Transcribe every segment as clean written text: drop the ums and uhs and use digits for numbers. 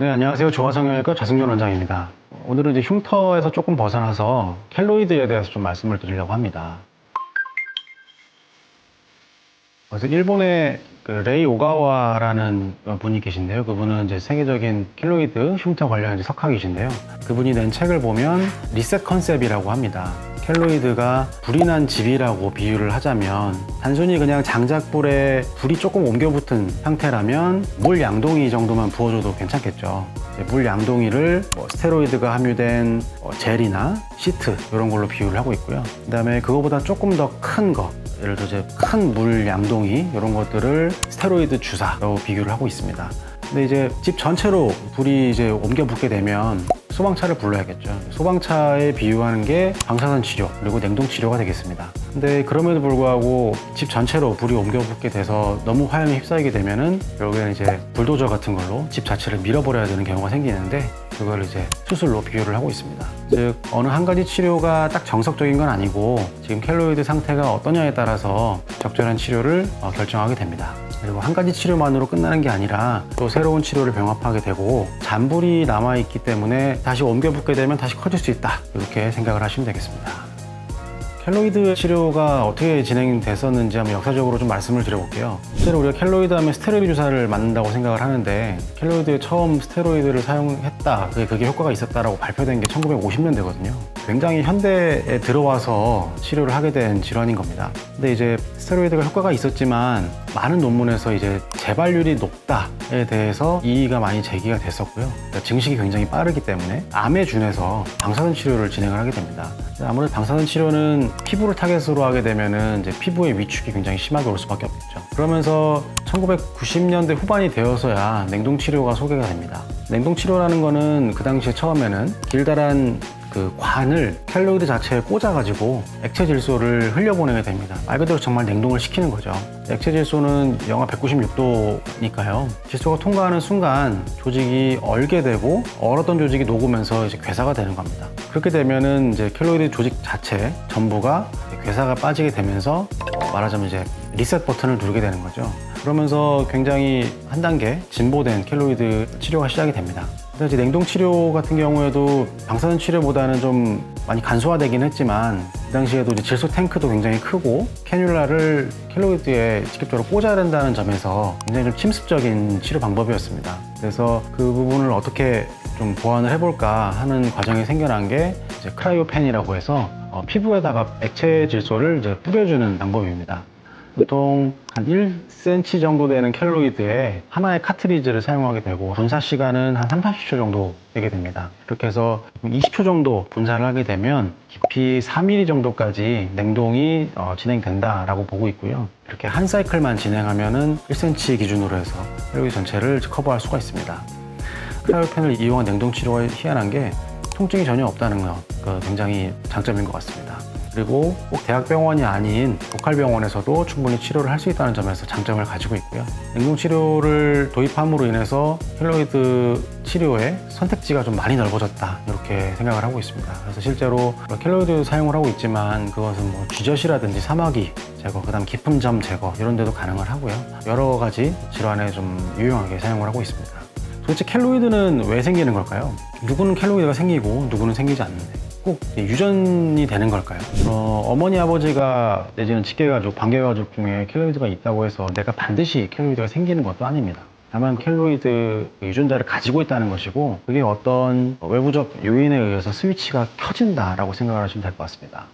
네, 안녕하세요. 조화성형외과 좌승준 원장입니다. 오늘은 이제 흉터에서 조금 벗어나서 켈로이드에 대해서 좀 말씀을 드리려고 합니다. 그래서 일본의 그 레이 오가와라는 분이 계신데요. 그분은 이제 세계적인 켈로이드 흉터 관련 이제 석학이신데요. 그분이 낸 책을 보면 리셋 컨셉이라고 합니다. 켈로이드가 불이 난 집이라고 비유를 하자면 단순히 그냥 장작불에 불이 조금 옮겨 붙은 상태라면 물 양동이 정도만 부어줘도 괜찮겠죠. 물 양동이를 스테로이드가 함유된 젤이나 시트 이런 걸로 비유를 하고 있고요. 그 다음에 그거보다 조금 더 큰 거, 예를 들어 이제 큰 물 양동이 이런 것들을 스테로이드 주사라고 비교를 하고 있습니다. 근데 이제 집 전체로 불이 이제 옮겨 붙게 되면 소방차를 불러야겠죠. 소방차에 비유하는 게 방사선 치료 그리고 냉동 치료가 되겠습니다. 근데 그럼에도 불구하고 집 전체로 불이 옮겨 붙게 돼서 너무 화염이 휩싸이게 되면은 결국에는 이제 불도저 같은 걸로 집 자체를 밀어버려야 되는 경우가 생기는데 그걸 이제 수술로 비교를 하고 있습니다. 즉 어느 한 가지 치료가 딱 정석적인 건 아니고 지금 켈로이드 상태가 어떠냐에 따라서 적절한 치료를 결정하게 됩니다. 그리고 한 가지 치료만으로 끝나는 게 아니라 또 새로운 치료를 병합하게 되고 잔불이 남아있기 때문에 다시 옮겨 붙게 되면 다시 커질 수 있다, 이렇게 생각을 하시면 되겠습니다. 켈로이드 치료가 어떻게 진행됐었는지 한번 역사적으로 좀 말씀을 드려볼게요. 실제로 우리가 켈로이드 하면 스테로이드 주사를 맞는다고 생각을 하는데 켈로이드에 처음 스테로이드를 사용했다, 그게 효과가 있었다라고 발표된 게 1950년대거든요. 굉장히 현대에 들어와서 치료를 하게 된 질환인 겁니다. 근데 이제 스테로이드가 효과가 있었지만 많은 논문에서 이제 재발률이 높다에 대해서 이의가 많이 제기가 됐었고요. 그러니까 증식이 굉장히 빠르기 때문에 암에 준해서 방사선 치료를 진행을 하게 됩니다. 아무래도 방사선 치료는 피부를 타겟으로 하게 되면은 이제 피부의 위축이 굉장히 심하게 올 수밖에 없겠죠. 그러면서 1990년대 후반이 되어서야 냉동 치료가 소개가 됩니다. 냉동 치료라는 거는 그 당시에 처음에는 길다란 그 관을 켈로이드 자체에 꽂아가지고 액체 질소를 흘려보내게 됩니다. 말 그대로 정말 냉동을 시키는 거죠. 액체 질소는 영하 196도니까요. 질소가 통과하는 순간 조직이 얼게 되고 얼었던 조직이 녹으면서 이제 괴사가 되는 겁니다. 그렇게 되면은 이제 켈로이드 조직 자체 전부가 괴사가 빠지게 되면서 말하자면 이제 리셋 버튼을 누르게 되는 거죠. 그러면서 굉장히 한 단계 진보된 켈로이드 치료가 시작이 됩니다. 이제 냉동 치료 같은 경우에도 방사선 치료보다는 좀 많이 간소화되긴 했지만 그 당시에도 이제 질소 탱크도 굉장히 크고 캐뉼라를 켈로이드에 직접적으로 꽂아야 된다는 점에서 굉장히 좀 침습적인 치료 방법이었습니다. 그래서 그 부분을 어떻게 좀 보완을 해볼까 하는 과정이 생겨난 게 이제 크라이오펜이라고 해서 피부에다가 액체 질소를 이제 뿌려주는 방법입니다. 보통 한 1cm 정도 되는 켈로이드에 하나의 카트리지를 사용하게 되고 분사 시간은 한 30초 정도 되게 됩니다. 이렇게 해서 20초 정도 분사를 하게 되면 깊이 4mm 정도까지 냉동이 진행된다라고 보고 있고요. 이렇게 한 사이클만 진행하면은 1cm 기준으로 해서 켈로이드 전체를 커버할 수가 있습니다. 크라이오펜을 이용한 냉동 치료가 희한한 게 통증이 전혀 없다는 거, 굉장히 장점인 것 같습니다. 그리고 꼭 대학병원이 아닌 로컬 병원에서도 충분히 치료를 할 수 있다는 점에서 장점을 가지고 있고요. 냉동 치료를 도입함으로 인해서 켈로이드 치료의 선택지가 좀 많이 넓어졌다, 이렇게 생각을 하고 있습니다. 그래서 실제로 켈로이드 사용을 하고 있지만 그것은 뭐 쥐젖이라든지 사마귀 제거, 그 다음 기품점 제거 이런 데도 가능을 하고요. 여러 가지 질환에 좀 유용하게 사용을 하고 있습니다. 도대체 켈로이드는 왜 생기는 걸까요? 누구는 켈로이드가 생기고 누구는 생기지 않는데 꼭 유전이 되는 걸까요? 어머니 아버지가 내지는 직계가족, 반계가족 중에 켈로이드가 있다고 해서 내가 반드시 켈로이드가 생기는 것도 아닙니다. 다만 켈로이드 유전자를 가지고 있다는 것이고 그게 어떤 외부적 요인에 의해서 스위치가 켜진다라고 생각을 하시면 될 것 같습니다.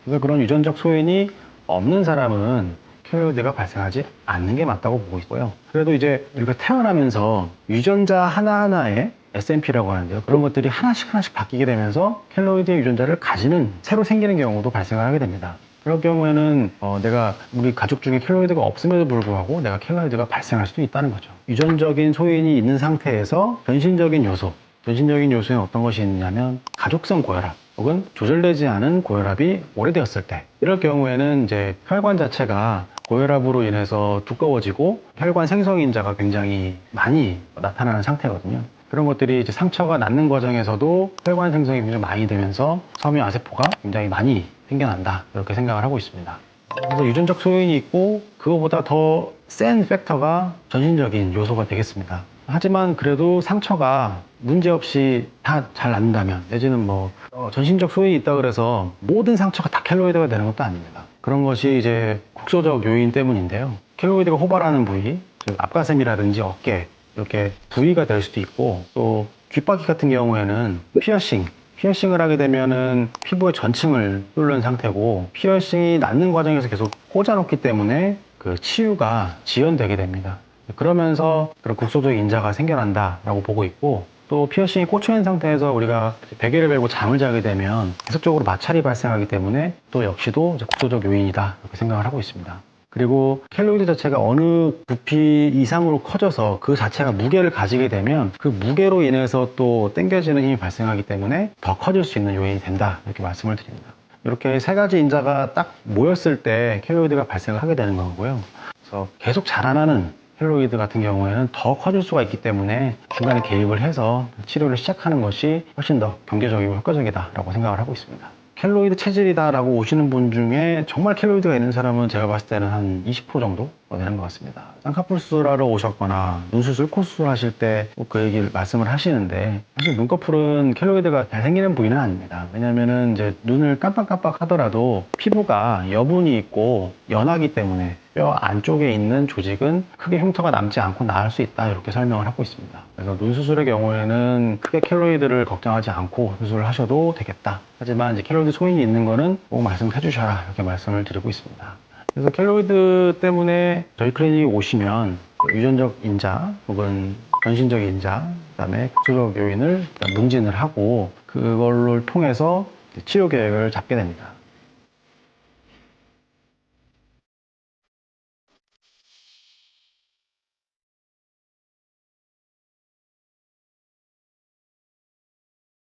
그래서 그런 유전적 소인이 없는 사람은 켈로이드가 발생하지 않는 게 맞다고 보고 있고요. 그래도 이제 우리가 태어나면서 유전자 하나하나에 SNP라고 하는데요. 그런 것들이 하나씩 바뀌게 되면서 켈로이드의 유전자를 가지는 새로 생기는 경우도 발생을 하게 됩니다. 그럴 경우에는 내가 우리 가족 중에 켈로이드가 없음에도 불구하고 내가 켈로이드가 발생할 수도 있다는 거죠. 유전적인 소인이 있는 상태에서 변신적인 요소에는 어떤 것이 있냐면 가족성 고혈압 혹은 조절되지 않은 고혈압이 오래되었을 때, 이럴 경우에는 이제 혈관 자체가 고혈압으로 인해서 두꺼워지고 혈관 생성인자가 굉장히 많이 나타나는 상태거든요. 그런 것들이 이제 상처가 낫는 과정에서도 혈관 생성이 굉장히 많이 되면서 섬유아세포가 굉장히 많이 생겨난다, 이렇게 생각을 하고 있습니다. 그래서 유전적 소인이 있고 그거보다 더 센 팩터가 전신적인 요소가 되겠습니다. 하지만 그래도 상처가 문제없이 다 잘 낫는다면, 내지는 뭐 전신적 소인이 있다 그래서 모든 상처가 다 켈로이드가 되는 것도 아닙니다. 그런 것이 이제 국소적 요인 때문인데요. 켈로이드가 호발하는 부위, 즉 앞가슴이라든지 어깨, 이렇게 부위가 될 수도 있고, 또 귓바퀴 같은 경우에는 피어싱을 하게 되면은 피부의 전층을 뚫는 상태고, 피어싱이 낫는 과정에서 계속 꽂아놓기 때문에 그 치유가 지연되게 됩니다. 그러면서 그런 국소적 인자가 생겨난다라고 보고 있고, 또 피어싱이 꽂혀 있는 상태에서 우리가 베개를 베고 잠을 자게 되면 계속적으로 마찰이 발생하기 때문에 또 역시도 이제 국소적 요인이다, 이렇게 생각을 하고 있습니다. 그리고 켈로이드 자체가 어느 부피 이상으로 커져서 그 자체가 무게를 가지게 되면 그 무게로 인해서 또 당겨지는 힘이 발생하기 때문에 더 커질 수 있는 요인이 된다, 이렇게 말씀을 드립니다. 이렇게 세 가지 인자가 딱 모였을 때 켈로이드가 발생을 하게 되는 거고요. 그래서 계속 자라나는 켈로이드 같은 경우에는 더 커질 수가 있기 때문에 중간에 개입을 해서 치료를 시작하는 것이 훨씬 더 경제적이고 효과적이다라고 생각을 하고 있습니다. 켈로이드 체질이다라고 오시는 분 중에 정말 켈로이드가 있는 사람은 제가 봤을 때는 한 20% 정도 되는 것 같습니다. 쌍꺼풀 수술하러 오셨거나 눈수술, 코수술 하실 때 꼭 그 얘기를 말씀을 하시는데, 사실 눈꺼풀은 켈로이드가 잘 생기는 부위는 아닙니다. 왜냐면은 이제 눈을 깜빡깜빡 하더라도 피부가 여분이 있고 연하기 때문에 뼈 안쪽에 있는 조직은 크게 흉터가 남지 않고 나을 수 있다, 이렇게 설명을 하고 있습니다. 그래서 눈 수술의 경우에는 크게 켈로이드를 걱정하지 않고 수술을 하셔도 되겠다. 하지만 이제 켈로이드 소인이 있는 거는 꼭 말씀해 주셔라, 이렇게 말씀을 드리고 있습니다. 그래서 켈로이드 때문에 저희 클리닉에 오시면 유전적 인자 혹은 전신적 인자, 그다음에 국소적 요인을 문진을 하고 그걸로 통해서 치료 계획을 잡게 됩니다.